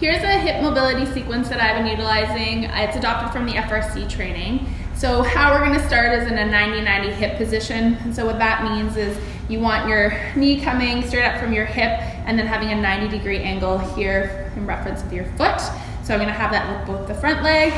Here's a hip mobility sequence that I've been utilizing. It's adopted from the FRC training. So how we're gonna start is in a 90-90 hip position. And so what that means is you want your knee coming straight up from your hip and then having a 90-degree angle here in reference with your foot. So I'm gonna have that with both the front leg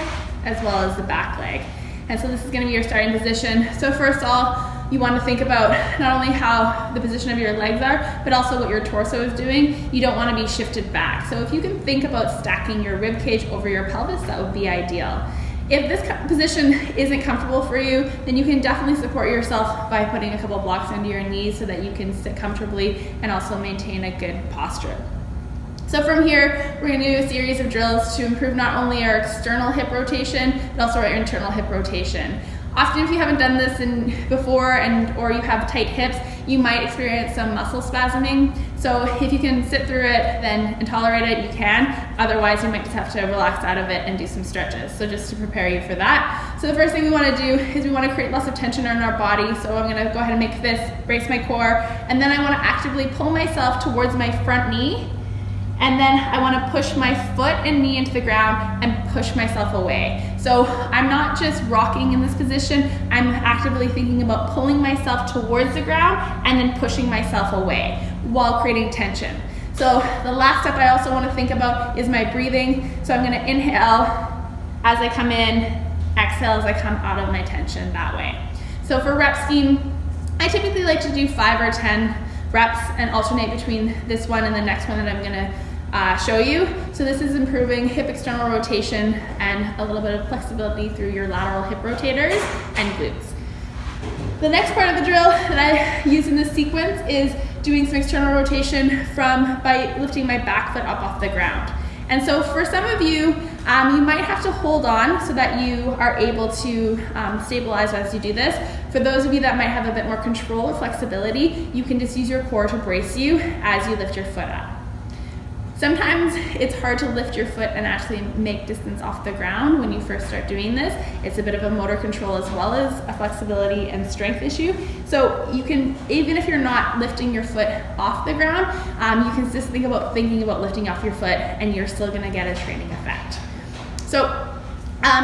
as well as the back leg. And so this is gonna be your starting position. So first of all, you want to think about not only how the position of your legs are, but also what your torso is doing. You don't want to be shifted back. So if you can think about stacking your rib cage over your pelvis, that would be ideal. If this position isn't comfortable for you, then you can definitely support yourself by putting a couple of blocks under your knees so that you can sit comfortably and also maintain a good posture. So from here, we're going to do a series of drills to improve not only our external hip rotation, but also our internal hip rotation. Often if you haven't done this before or you have tight hips, you might experience some muscle spasming. So if you can sit through it and tolerate it, you can. Otherwise, you might just have to relax out of it and do some stretches. So just to prepare you for that. So the first thing we want to do is we want to create lots of tension in our body. So I'm going to go ahead and make this, brace my core, and then I want to actively pull myself towards my front knee. And then I want to push my foot and knee into the ground and push myself away. So I'm not just rocking in this position, I'm actively thinking about pulling myself towards the ground and then pushing myself away while creating tension. So the last step I also want to think about is my breathing. So I'm going to inhale as I come in, exhale as I come out of my tension that way. So for rep scheme, I typically like to do 5 or 10 reps and alternate between this one and the next one that I'm going to show you. So this is improving hip external rotation and a little bit of flexibility through your lateral hip rotators and glutes. The next part of the drill that I use in this sequence is doing some external rotation by lifting my back foot up off the ground. And so for some of you, you might have to hold on so that you are able to stabilize as you do this. For those of you that might have a bit more control or flexibility, you can just use your core to brace you as you lift your foot up. Sometimes it's hard to lift your foot and actually make distance off the ground when you first start doing this. It's a bit of a motor control as well as a flexibility and strength issue. So you can, even if you're not lifting your foot off the ground, you can just thinking about lifting off your foot and you're still gonna get a training effect. So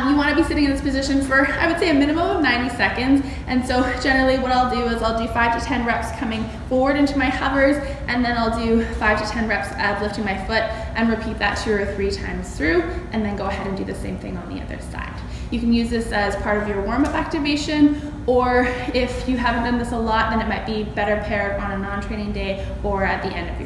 you want to be sitting in this position for, I would say, a minimum of 90 seconds. And so generally what I'll do is I'll do 5 to 10 reps coming forward into my hovers, and then I'll do 5 to 10 reps of lifting my foot and repeat that 2 or 3 times through, and then go ahead and do the same thing on the other side. You can use this as part of your warm-up activation, or if you haven't done this a lot, then it might be better paired on a non-training day or at the end of your